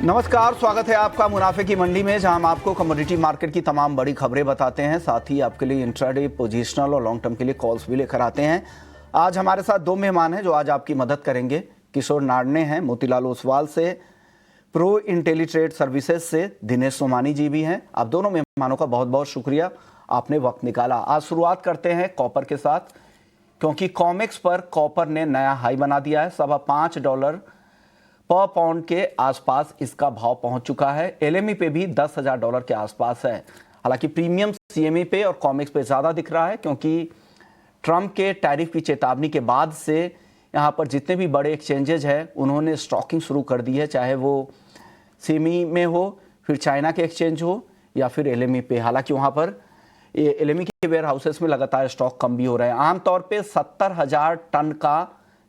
नमस्कार, स्वागत है आपका मुनाफे की मंडी में, जहां हम आपको कमोडिटी मार्केट की तमाम बड़ी खबरें बताते हैं। साथ ही आपके लिए इंट्राडे, पोजिशनल और लॉन्ग टर्म के लिए कॉल्स भी लेकर आते हैं। आज हमारे साथ दो मेहमान हैं जो आज आपकी मदद करेंगे। किशोर नाडने हैं मोतीलाल ओसवाल से, प्रो इंटेलीट्रेड सर्विसेज से दिनेश सोमानी जी भी हैं। आप दोनों मेहमानों का बहुत बहुत शुक्रिया, आपने वक्त निकाला। आज शुरुआत करते हैं कॉपर के साथ, क्योंकि कॉमेक्स पर कॉपर ने नया हाई बना दिया है। $5.25 पर पाउंड के आसपास इसका भाव पहुंच चुका है। एलएमई पे भी $10,000 के आसपास है। हालांकि प्रीमियम सीएमई पे और कॉमेक्स पे ज़्यादा दिख रहा है, क्योंकि ट्रंप के टैरिफ की चेतावनी के बाद से यहाँ पर जितने भी बड़े एक्सचेंजेज हैं उन्होंने स्टॉकिंग शुरू कर दी है, चाहे वो सीएमई में हो, फिर चाइना के एक्सचेंज हो या फिर एलएमई पे। हालांकि वहाँ पर एलएमई के वेयर हाउसेस में लगातार स्टॉक कम भी हो रहे हैं। आमतौर पे 70,000 टन का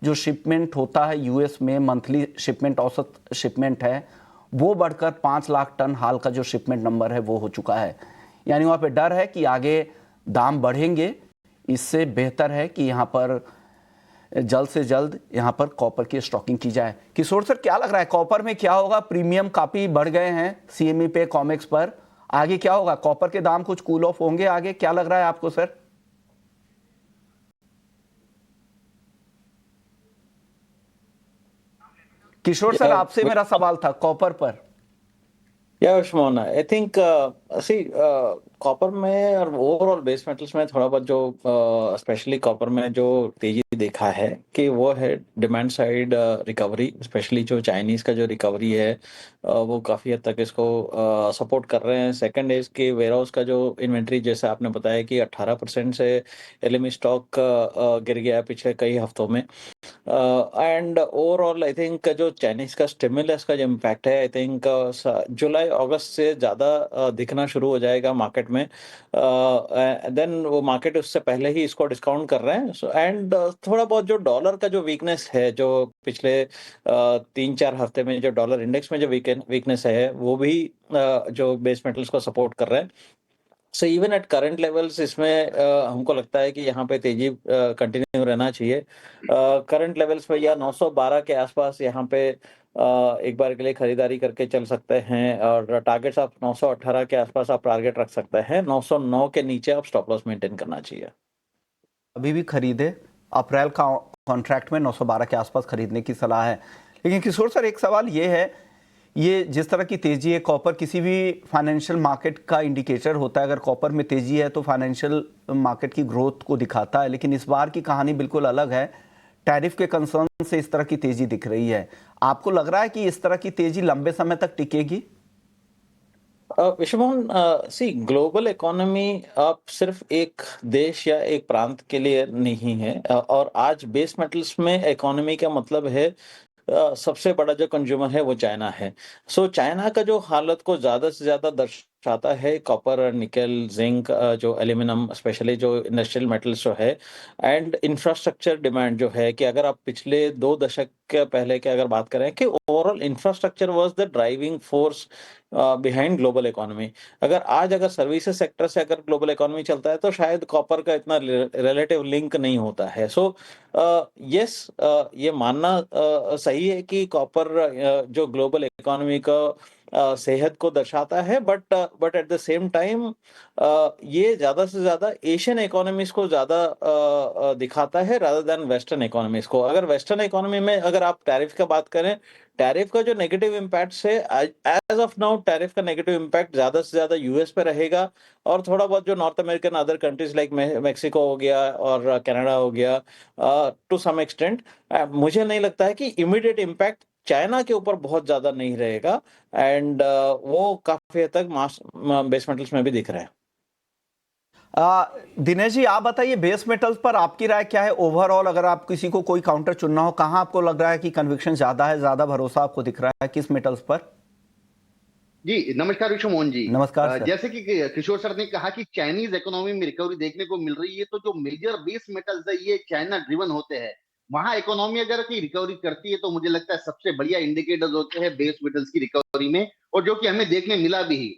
जो शिपमेंट होता है यूएस में, मंथली शिपमेंट, औसत शिपमेंट है, वो बढ़कर 5 लाख टन हाल का जो शिपमेंट नंबर है वो हो चुका है। यानी वहाँ पे डर है कि आगे दाम बढ़ेंगे। इससे बेहतर है कि यहाँ पर जल्द से जल्द यहाँ पर कॉपर की स्टॉकिंग की जाए। किशोर सर, क्या लग रहा है कॉपर में क्या होगा? प्रीमियम काफ़ी बढ़ गए हैं सीएमई पे, कॉमेक्स पर, आगे क्या होगा? कॉपर के दाम कुछ कूल ऑफ होंगे आगे, क्या लग रहा है आपको सर? किशोर सर, आपसे मेरा सवाल था कॉपर पर। या उस्मान, आई थिंक कॉपर में और ओवरऑल बेस मेटल्स में थोड़ा बहुत जो स्पेशली कॉपर में जो तेजी देखा है कि वो है डिमांड साइड रिकवरी। स्पेशली जो चाइनीज का जो रिकवरी है वो काफ़ी हद तक इसको सपोर्ट कर रहे हैं। सेकंड है इसके वेयर हाउस का जो इन्वेंट्री, जैसे आपने बताया कि 18% से एलएमई स्टॉक गिर गया है पिछले कई हफ्तों में। एंड ओवरऑल आई थिंक जो चाइनीज का स्टिमुलस का जो इम्पैक्ट है, आई थिंक जुलाई अगस्त से ज़्यादा दिखना शुरू हो जाएगा मार्केट में। देन वो मार्केट उससे पहले ही इसको डिस्काउंट कर रहे हैं। एंड थोड़ा बहुत जो डॉलर का जो वीकनेस है, जो पिछले 3-4 हफ्ते में जो डॉलर इंडेक्स में जो वीकनेस है, वो भी जो बेस मेटल्स को सपोर्ट कर रहे हैं। So even at current levels इसमें हमको लगता है कि यहाँ पे तेजी कंटिन्यू रहना चाहिए। करंट लेवल्स पे या 912 के आसपास यहाँ पे एक बार के लिए खरीदारी करके चल सकते हैं, और टारगेट्स आप 918 के आसपास आप टारगेट रख सकते हैं। 909 के नीचे आप स्टॉप लॉस मेंटेन करना चाहिए। अभी भी खरीदे, अप्रैल का कॉन्ट्रैक्ट में 912 के आसपास खरीदने की सलाह है। लेकिन किशोर सर, एक सवाल ये है, ये जिस तरह की तेजी है, कॉपर किसी भी फाइनेंशियल मार्केट का इंडिकेटर होता है। अगर कॉपर में तेजी है तो फाइनेंशियल मार्केट की ग्रोथ को दिखाता है, लेकिन इस बार की कहानी बिल्कुल अलग है। टैरिफ के कंसर्न से इस तरह की तेजी दिख रही है। आपको लग रहा है कि इस तरह की तेजी लंबे समय तक टिकेगी? विश्वमोहन, सी ग्लोबल इकोनॉमी अब सिर्फ एक देश या एक प्रांत के लिए नहीं है। और आज बेस मेटल्स में इकोनॉमी का मतलब है सबसे बड़ा जो कंज्यूमर है वो चाइना है। सो चाइना का जो हालत को ज़्यादा से ज़्यादा दर्शाता है कॉपर, निकेल, जिंक, जो एल्यूमिनियम, स्पेशली जो इंडस्ट्रियल मेटल्स जो है, एंड इंफ्रास्ट्रक्चर डिमांड जो है, कि अगर आप पिछले 2 दशक के पहले की अगर बात करें कि overall infrastructure was the driving force behind global economy. अगर सर्विसेज सेक्टर से अगर ग्लोबल इकोनॉमी चलता है तो शायद कॉपर का इतना रिलेटिव लिंक नहीं होता है। सो यस, ये मानना सही है कि कॉपर जो ग्लोबल इकोनॉमी का सेहत को दर्शाता है, but at the same time ये ज़्यादा से ज़्यादा एशियन इकोनॉमीज़ को ज़्यादा दिखाता है रादर देन वेस्टर्न इकोनॉमीज़ को। अगर वेस्टर्न इकोनॉमी में अगर आप टैरिफ का बात करें, टैरिफ का जो नेगेटिव इम्पैक्ट है, एज ऑफ नाउ टैरिफ का नेगेटिव इम्पैक्ट ज़्यादा से ज़्यादा यूएस पे रहेगा, और थोड़ा बहुत जो north American other countries like Mexico हो गया और कनाडा हो गया टू सम एक्सटेंट। मुझे नहीं लगता है कि इमीडिएट इम्पैक्ट चाइना के ऊपर बहुत ज़्यादा नहीं रहेगा। एंड वो काफ़ी हद तक बेस मेटल्स में भी दिख रहा है। दिनेश जी, आप बताइए, बेस मेटल्स पर आपकी राय क्या है ओवरऑल? अगर आप किसी को कोई काउंटर चुनना हो, कहां आपको लग रहा है कि कन्विक्शन ज्यादा है, ज्यादा भरोसा आपको दिख रहा है, किस मेटल्स पर? जी नमस्कार विश्व मोहन जी। नमस्कार सर। जैसे कि किशोर सर ने कहा कि चाइनीज इकोनॉमी में रिकवरी देखने को मिल रही है, तो जो मेजर बेस मेटल्स है ये चाइना ड्रिवन होते हैं। वहां इकोनॉमी अगर की रिकवरी करती है तो मुझे लगता है सबसे बढ़िया इंडिकेटर्स होते हैं बेस मेटल्स की रिकवरी में, और जो कि हमें देखने मिला भी ही।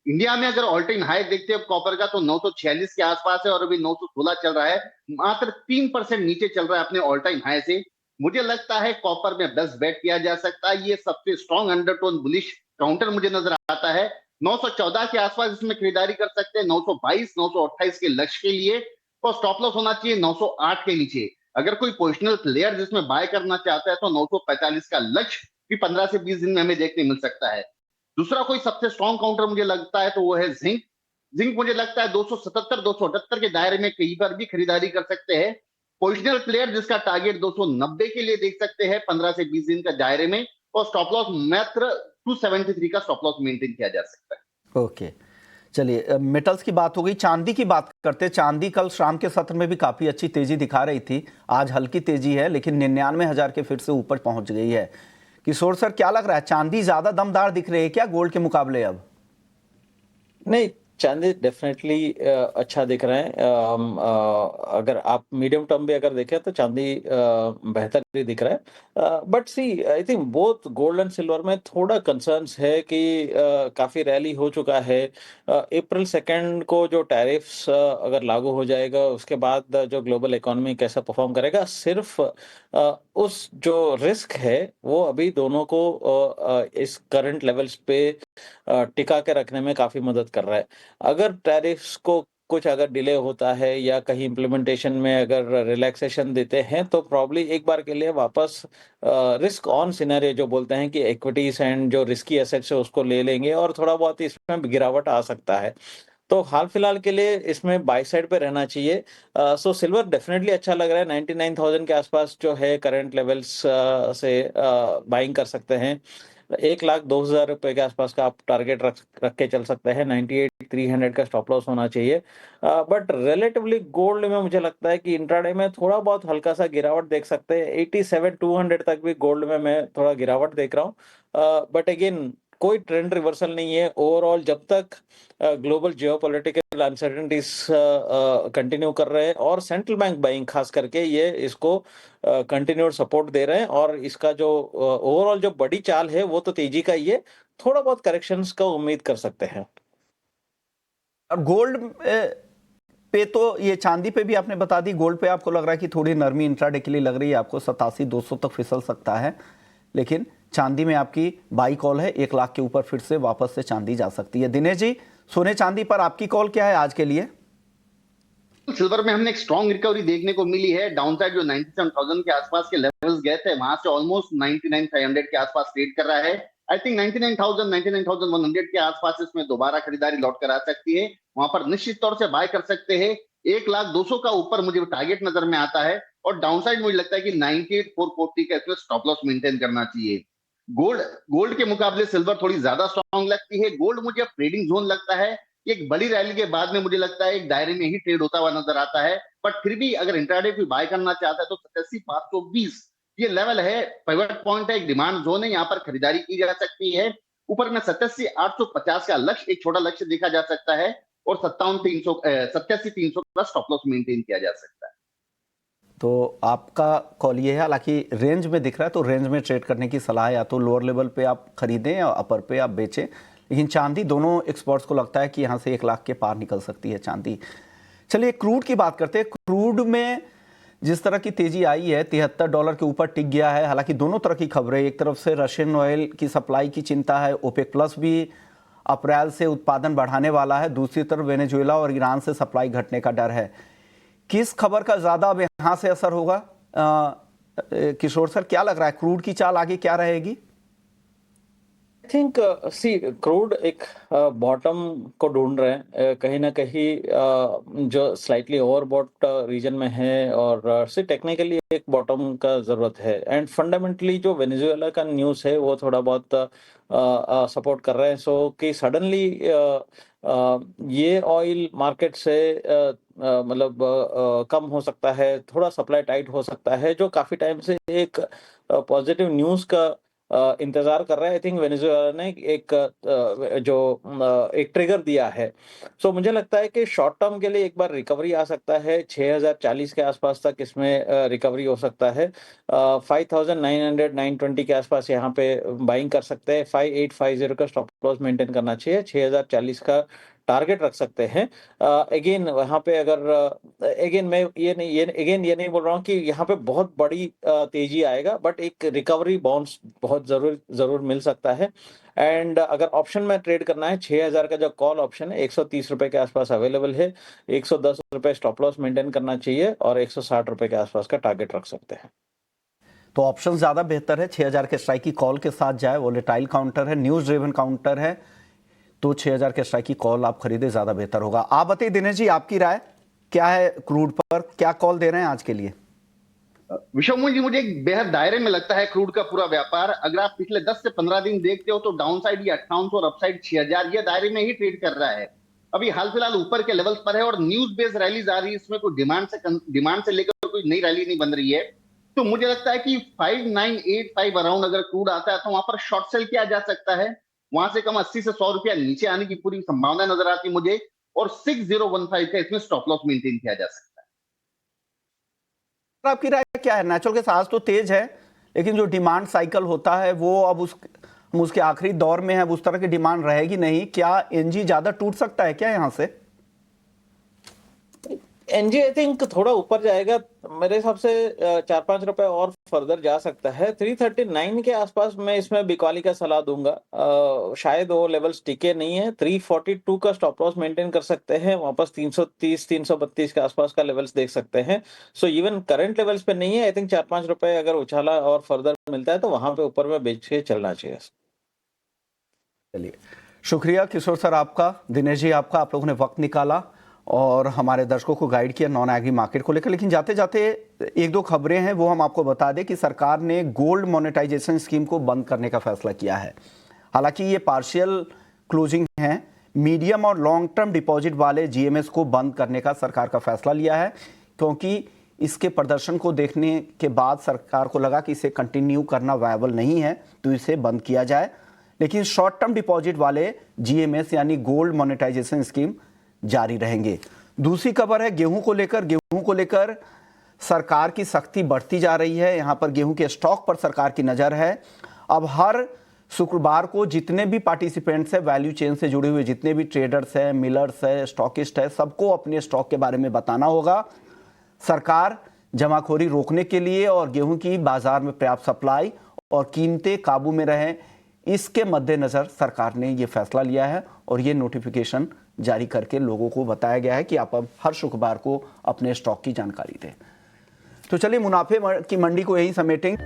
इंडिया में अगर ऑल टाइम हाई देखते हैं कॉपर का तो 946 के आसपास है, और अभी 916 चल रहा है, मात्र 3% नीचे चल रहा है अपने ऑल टाइम हाई से। मुझे लगता है कॉपर में बेस्ट बेट किया जा सकता है। ये सबसे स्ट्रॉन्ग अंडरटोन बुलिश काउंटर मुझे नजर आता है। 914 के आसपास इसमें खरीदारी कर सकते हैं, 922 928 के लक्ष्य के लिए, और स्टॉप लॉस होना चाहिए 908 के नीचे। अगर कोई पोजिशनल प्लेयर जिसमें बाय करना चाहता है तो 945 का लक्ष्य भी 15 से 20 दिन में हमें देखने मिल सकता है। दूसरा कोई सबसे स्ट्रॉन्ग काउंटर मुझे लगता है तो वो है जिंक। जिंक मुझे लगता है 277 278 के दायरे में कहीं पर भी खरीदारी कर सकते हैं। पोजिशनल प्लेयर जिसका टारगेट 290 के लिए देख सकते हैं 15 से 20 दिन का दायरे में, और स्टॉप लॉस मात्र 273 का स्टॉप लॉस मेंटेन किया जा सकता है। ओके, चलिए मेटल्स की बात हो गई, चांदी की बात करते हैं। चांदी कल शाम के सत्र में भी काफी अच्छी तेजी दिखा रही थी, आज हल्की तेजी है लेकिन 99,000 के फिर से ऊपर पहुंच गई है। किशोर सर, क्या लग रहा है, चांदी ज्यादा दमदार दिख रही है क्या गोल्ड के मुकाबले अब? नहीं, चांदी डेफिनेटली अच्छा दिख रहा है। अगर आप मीडियम टर्म भी अगर देखें तो चांदी बेहतर ही दिख रहा है। But see, I think both gold and silver में थोड़ा कंसर्न्स है कि काफ़ी रैली हो चुका है। अप्रैल 2 को जो टैरिफ्स अगर लागू हो जाएगा उसके बाद जो ग्लोबल इकोनॉमी कैसा परफॉर्म करेगा, सिर्फ उस जो रिस्क है वो अभी दोनों को इस करंट लेवल्स पे टिका के रखने में काफ़ी मदद कर रहा है। अगर टैरिफ्स को कुछ अगर डिले होता है या कहीं इम्प्लीमेंटेशन में अगर रिलैक्सेशन देते हैं तो प्रॉब्ली एक बार के लिए वापस रिस्क ऑन सिनेरियो जो बोलते हैं कि इक्विटीज एंड जो रिस्की एसेट्स है उसको ले लेंगे और थोड़ा बहुत इसमें गिरावट आ सकता है। तो हाल फिलहाल के लिए इसमें बाय साइड पे रहना चाहिए। सो सिल्वर डेफिनेटली अच्छा लग रहा है, 99,000 के आसपास जो है करंट लेवल्स से बाइंग कर सकते हैं। 1,02,000 रुपए के आसपास का आप टारगेट रख के चल सकते हैं। 98,300 का स्टॉप लॉस होना चाहिए। बट रिलेटिवली गोल्ड में मुझे लगता है कि इंट्राडे में थोड़ा बहुत हल्का सा गिरावट देख सकते हैं। 87,200 तक भी गोल्ड में मैं थोड़ा गिरावट देख रहा हूँ। बट अगेन कोई ट्रेंड रिवर्सल नहीं है ओवरऑल जब तक ग्लोबल जियोपॉलिटिकल अनसर्टेनिटीज कंटिन्यू कर रहे हैं और सेंट्रल बैंक बाइंग खास करके ये इसको कंटिन्यूड सपोर्ट दे रहे हैं। और इसका जो ओवरऑल जो बड़ी चाल है वो तो तेजी का ही है, थोड़ा बहुत करेक्शंस का उम्मीद कर सकते हैं। और गोल्ड पे तो ये, चांदी पे भी आपने बता दी, गोल्ड पे आपको लग रहा है कि थोड़ी नरमी इंट्राडे के लिए लग रही है आपको, 87,200 तक फिसल सकता है, लेकिन चांदी में आपकी बाई कॉल है, 1 लाख के ऊपर फिर से वापस से चांदी जा सकती है। दिनेश जी, सोने चांदी पर आपकी कॉल क्या है आज के लिए? सिल्वर में हमने एक स्ट्रॉन्ग रिकवरी देखने को मिली है। डाउनसाइड जो 97,000 के आसपास के लेवल्स गए थे वहां से ऑलमोस्ट 99,500 के आसपास ट्रेड कर रहा है। आई थिंक 99,000 99,100 के आसपास इसमें दोबारा खरीदारी लौट कर आ सकती है, वहां पर निश्चित तौर से बाय कर सकते हैं। 1,02,000 का ऊपर मुझे टारगेट नजर में आता है, और डाउनसाइड मुझे लगता है कि 98,440 का इसमें स्टॉप लॉस मेंटेन करना चाहिए। गोल्ड गोल्ड के मुकाबले सिल्वर थोड़ी ज्यादा स्ट्रॉन्ग लगती है। गोल्ड मुझे अब ट्रेडिंग जोन लगता है, एक बड़ी रैली के बाद में मुझे लगता है एक दायरे में ही ट्रेड होता हुआ नजर आता है। बट फिर भी अगर इंट्राडे कोई बाय करना चाहता है तो 87,520 ये लेवल है, पिवट पॉइंट है, एक डिमांड जोन है, यहाँ पर खरीदारी की जा सकती है। ऊपर में 87,850 का लक्ष्य, एक छोटा लक्ष्य देखा जा सकता है, और 87,300 का स्टॉप लॉस मेंटेन किया जा सकता है। तो आपका कॉल ये है, हालांकि रेंज में दिख रहा है तो रेंज में ट्रेड करने की सलाह है, या तो लोअर लेवल पे आप खरीदें या अपर पे आप बेचें। लेकिन चांदी, दोनों एक्सपर्ट्स को लगता है कि यहाँ से 1 लाख के पार निकल सकती है चांदी। चलिए क्रूड की बात करते हैं। क्रूड में जिस तरह की तेजी आई है, $73 के ऊपर टिक गया है। हालांकि दोनों तरह की खबरें, एक तरफ से रशियन ऑयल की सप्लाई की चिंता है, ओपेक प्लस भी अप्रैल से उत्पादन बढ़ाने वाला है, दूसरी तरफ वेनेजुएला और ईरान से सप्लाई घटने का डर है। किस खबर का ज्यादा अब यहाँ से असर होगा? किशोर सर, क्या लग रहा है, क्रूड की चाल आगे क्या रहेगी? आई थिंक सी क्रूड एक बॉटम को ढूंढ रहे हैं कहीं ना कहीं, जो स्लाइटली ओवरबॉट रीजन में है, और सी टेक्निकली एक बॉटम का जरूरत है। एंड फंडामेंटली जो वेनेजुएला का न्यूज़ है वो थोड़ा बहुत सपोर्ट कर रहे हैं। सो कि सडनली ये ऑयल मार्केट से मतलब कम हो सकता है, थोड़ा सप्लाई टाइट हो सकता है, जो काफी टाइम से एक पॉजिटिव न्यूज़ का इंतजार कर रहा है। आई थिंक वेनेजुएला ने एक ट्रिगर दिया है। सो मुझे लगता है कि शॉर्ट टर्म के लिए एक बार रिकवरी आ सकता है, 6,040 के आसपास तक इसमें रिकवरी हो सकता है। 5,900 920 के आसपास यहाँ पे बाइंग कर सकते हैं। 5,850 का स्टॉप लॉस मेंटेन करना चाहिए। 6,040 का टारगेट रख सकते हैं। अगेन वहाँ पे अगर अगेन मैं ये नहीं बोल रहा हूँ कि यहाँ पे बहुत बड़ी तेजी आएगा, बट एक रिकवरी बाउंस बहुत जरूर मिल सकता है। एंड अगर ऑप्शन में ट्रेड करना है, 6000 का जो कॉल ऑप्शन है 130 रुपए के आसपास अवेलेबल है। 110 रुपए स्टॉप लॉस मेंटेन करना चाहिए और 160 रुपए के आसपास का टारगेट रख सकते हैं। तो ऑप्शन ज्यादा बेहतर है, 6000 के स्ट्राइक की कॉल के साथ जाए। वोलेटाइल काउंटर है, न्यूज ड्रिवन काउंटर है, तो 6000 के स्ट्राइक की कॉल आप खरीदे, ज्यादा बेहतर होगा। आप बताइए दिनेश जी, आपकी राय क्या है? क्रूड पर क्या कॉल दे रहे हैं आज के लिए? विश्वमोहन जी, मुझे एक बेहद दायरे में लगता है क्रूड का पूरा व्यापार। अगर आप पिछले 10 से 15 दिन देखते हो तो डाउन साइड ये 5800 और अपसाइड 6000 ये दायरे में ही ट्रेड कर रहा है। अभी हाल फिलहाल ऊपर के लेवल्स पर है और न्यूज बेस्ड रैलीज आ रही है, इसमें कोई डिमांड से लेकर कोई नई रैली नहीं बन रही है। तो मुझे लगता है कि 5985 अराउंड अगर क्रूड आता है तो वहां पर शॉर्ट सेल किया जा सकता है। वहां से कम 80 से 100 रुपया नीचे आने की पूरी संभावना नजर आती है मुझे, और 6015 का इसमें स्टॉप लॉस मेंटेन किया जा सकता है। आपकी राय क्या है? नेचुरल गैस आज तो तेज है, लेकिन जो डिमांड साइकिल होता है वो अब हम उसके आखिरी दौर में है, अब उस तरह की डिमांड रहेगी नहीं। क्या एनजी ज्यादा टूट सकता है क्या यहां से? एनजी आई थिंक थोड़ा ऊपर जाएगा, मेरे हिसाब से 4-5 रुपए और फर्दर जा सकता है। 339 के आसपास मैं इसमें बिकवाली का सलाह दूंगा। शायद वो लेवल्स टिके नहीं है। 342 का स्टॉप लॉस मेंटेन कर सकते हैं, वापस 330 332 के आसपास का लेवल्स देख सकते हैं। सो इवन करंट लेवल्स पे नहीं है। आई थिंक 4-5 रुपए अगर उछाला और फर्दर मिलता है तो वहां पे ऊपर में बेच के चलना चाहिए। चलिए, शुक्रिया किशोर सर आपका, दिनेश जी आपका, आप लोगों ने वक्त निकाला और हमारे दर्शकों को गाइड किया नॉन एग्री मार्केट को लेकर। लेकिन जाते जाते एक दो खबरें हैं वो हम आपको बता दें कि सरकार ने गोल्ड मोनेटाइजेशन स्कीम को बंद करने का फैसला किया है। हालांकि ये पार्शियल क्लोजिंग है। मीडियम और लॉन्ग टर्म डिपॉजिट वाले जीएमएस को बंद करने का सरकार का फैसला लिया है, क्योंकि इसके प्रदर्शन को देखने के बाद सरकार को लगा कि इसे कंटिन्यू करना वायबल नहीं है, तो इसे बंद किया जाए। लेकिन शॉर्ट टर्म डिपॉजिट वाले जीएमएस यानी गोल्ड मोनेटाइजेशन स्कीम जारी रहेंगे। दूसरी खबर है गेहूं को लेकर। गेहूं को लेकर सरकार की सख्ती बढ़ती जा रही है। यहां पर गेहूं के स्टॉक पर सरकार की नजर है। अब हर शुक्रवार को जितने भी पार्टिसिपेंट्स हैं, वैल्यू चेन से जुड़े हुए जितने भी ट्रेडर्स हैं, मिलर्स हैं, स्टॉकिस्ट है, सबको अपने स्टॉक के बारे में बताना होगा। सरकार जमाखोरी रोकने के लिए और गेहूं की बाजार में पर्याप्त सप्लाई और कीमतें काबू में रहें, इसके मद्देनजर सरकार ने यह फैसला लिया है और ये नोटिफिकेशन जारी करके लोगों को बताया गया है कि आप अब हर शुक्रवार को अपने स्टॉक की जानकारी दें। तो चलिए मुनाफे की मंडी को यही समेटेंगे।